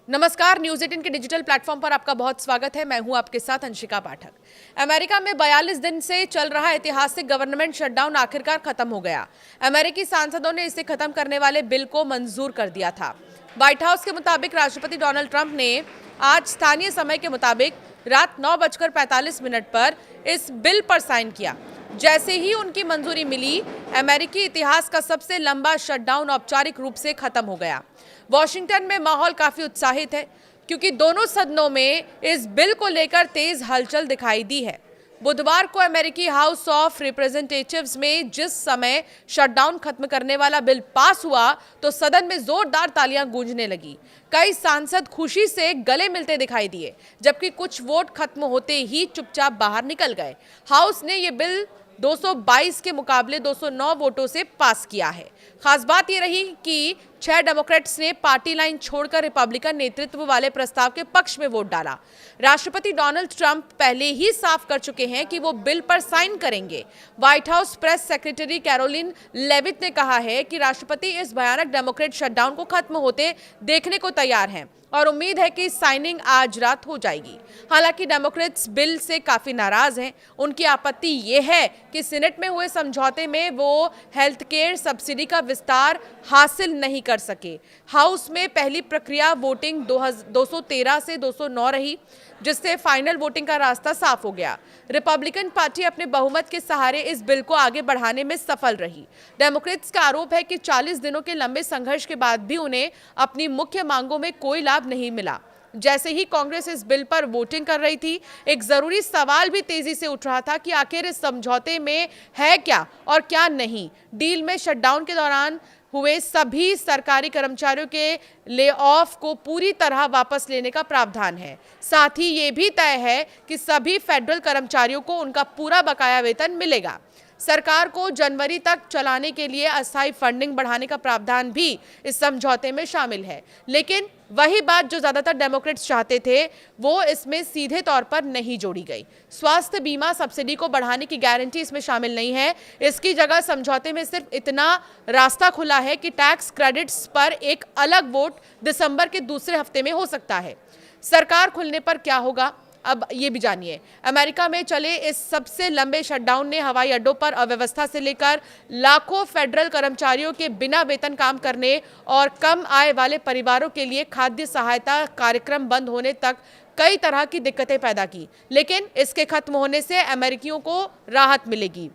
नमस्कार, न्यूज़ 18 के digital platform पर आपका बहुत स्वागत है। मैं हूं आपके साथ अंशिका पाठक। अमेरिका में 42 दिन से चल रहा ऐतिहासिक गवर्नमेंट शटडाउन आखिरकार खत्म हो गया। अमेरिकी सांसदों ने इसे खत्म करने वाले बिल को मंजूर कर दिया था। व्हाइट हाउस के मुताबिक राष्ट्रपति डोनाल्ड ट्रंप ने आज स्थानीय समय के मुताबिक रात 9:45 पर इस बिल पर साइन किया। जैसे ही उनकी मंजूरी मिली, अमेरिकी इतिहास का सबसे लंबा शटडाउन औपचारिक रूप से खत्म हो गया। वॉशिंगटन में माहौल काफी उत्साहित है क्योंकि दोनों सदनों में इस बिल को लेकर तेज हलचल दिखाई दी है। बुधवार को अमेरिकी हाउस ऑफ रिप्रेजेंटेटिव्स में जिस समय शटडाउन खत्म करने वाला बिल पास हुआ तो सदन में जोरदार तालियां गूंजने लगी। कई सांसद खुशी से गले मिलते दिखाई दिए, जबकि कुछ वोट खत्म होते ही चुपचाप बाहर निकल गए। हाउस ने यह बिल 222 के मुकाबले 209 वोटों से पास किया है। खास बात यह रही कि 6 डेमोक्रेट्स ने पार्टी लाइन छोड़कर रिपब्लिकन नेतृत्व वाले प्रस्ताव के पक्ष में वोट डाला। राष्ट्रपति डोनाल्ड ट्रंप पहले ही साफ कर चुके हैं कि वो बिल पर साइन करेंगे। White house press secretary Karoline Leavitt ने कहा है कि राष्ट्रपति इस भयानक डेमोक्रेट शटडाउन को खत्म होते देखने को तैयार हैं और उम्मीद है कि साइनिंग आज रात हो जाएगी। हालांकि डेमोक्रेट्स बिल से काफी नाराज हैं। उनकी आपत्ति ये है कि सीनेट में हुए समझौते में वो हेल्थ केयर सब्सिडी का विस्तार हासिल नहीं कर सके। हाउस में पहली प्रक्रिया वोटिंग 213 से 209 रही, जिससे फाइनल वोटिंग का रास्ता साफ हो गया। रिपब्लिकन पार्टी अपने बहुमत के सहारे इस बिल को आगे बढ़ाने में सफल रही। डेमोक्रेट्स का आरोप है कि 40 दिनों के लंबे संघर्ष के बाद भी उन्हें अपनी मुख्य मांगों में कोई लाभ नहीं मिला। जैसे ही कांग्रेस इस बिल पर वोटिंग कर रही थी, एक जरूरी सवाल भी तेजी से उठ रहा था कि आखिर इस समझौते में है क्या और क्या नहीं। डील में शटडाउन के दौरान हुए सभी सरकारी कर्मचारियों के ले ऑफ को पूरी तरह वापस लेने का प्रावधान है। साथ ही ये भी तय है कि सभी फेडरल कर्मचारियों को उनका पूरा बकाया वेतन मिलेगा। सरकार को जनवरी तक चलाने के लिए अस्थायी फंडिंग बढ़ाने का प्रावधान भी इस समझौते में शामिल है। लेकिन वही बात जो ज्यादातर डेमोक्रेट्स चाहते थे, वो इसमें सीधे तौर पर नहीं जोड़ी गई। स्वास्थ्य बीमा सब्सिडी को बढ़ाने की गारंटी इसमें शामिल नहीं है। इसकी जगह समझौते में सिर्फ इतना रास्ता खुला है कि टैक्स क्रेडिट्स पर एक अलग वोट दिसंबर के दूसरे हफ्ते में हो सकता है। सरकार खुलने पर क्या होगा, अब ये भी जानिए। अमेरिका में चले इस सबसे लंबे शटडाउन ने हवाई अड्डों पर अव्यवस्था से लेकर लाखों फेडरल कर्मचारियों के बिना वेतन काम करने और कम आय वाले परिवारों के लिए खाद्य सहायता कार्यक्रम बंद होने तक कई तरह की दिक्कतें पैदा की। लेकिन इसके खत्म होने से अमेरिकियों को राहत मिलेगी।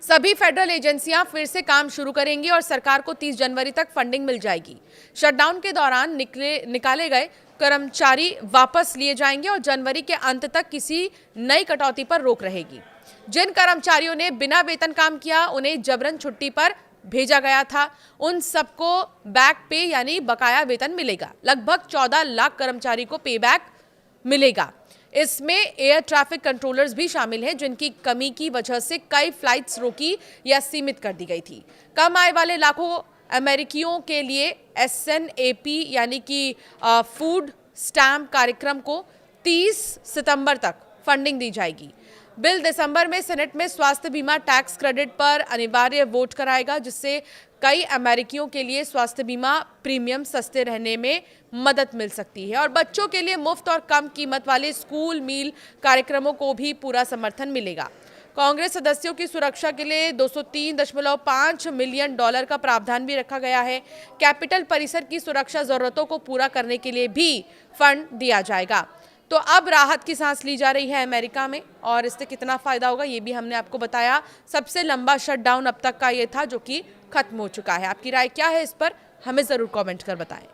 सभी फेडरल एजेंसियां फिर से काम शुरू करेंगी और सरकार को 30 जनवरी तक फंडिंग मिल जाएगी। शटडाउन के दौरान निकाले गए कर्मचारी वापस लिए जाएंगे और जनवरी के अंत तक किसी नई कटौती पर रोक रहेगी। जिन कर्मचारियों ने बिना वेतन काम किया, उन्हें जबरन छुट्टी पर भेजा गया था, उन सबको बैक पे यानी बकाया वेतन मिलेगा। लगभग 14 लाख कर्मचारी को पे बैक मिलेगा। इसमें एयर ट्रैफिक कंट्रोलर्स भी शामिल हैं, जिनकी कमी की वजह से कई फ्लाइट्स रोकी या सीमित कर दी गई थी। कम आय वाले लाखों अमेरिकियों के लिए SNAP यानी कि फूड स्टैम्प कार्यक्रम को 30 सितंबर तक फंडिंग दी जाएगी। बिल दिसंबर में सेनेट में स्वास्थ्य बीमा टैक्स क्रेडिट पर अनिवार्य वोट कराएगा, जिससे कई अमेरिकियों के लिए स्वास्थ्य बीमा प्रीमियम सस्ते रहने में मदद मिल सकती है और बच्चों के लिए मुफ्त और कम कीमत वाले स्कूल मील कार्यक्रमों को भी पूरा समर्थन मिलेगा। कांग्रेस सदस्यों की सुरक्षा के लिए $203.5 मिलियन का प्रावधान भी रखा गया है। कैपिटल परिसर की सुरक्षा जरूरतों को पूरा करने के लिए भी फंड दिया जाएगा। तो अब राहत की सांस ली जा रही है अमेरिका में और इससे कितना फायदा होगा ये भी हमने आपको बताया। सबसे लंबा शटडाउन अब तक का ये था जो कि खत्म हो चुका है। आपकी राय क्या है इस पर, हमें जरूर कमेंट कर बताएं।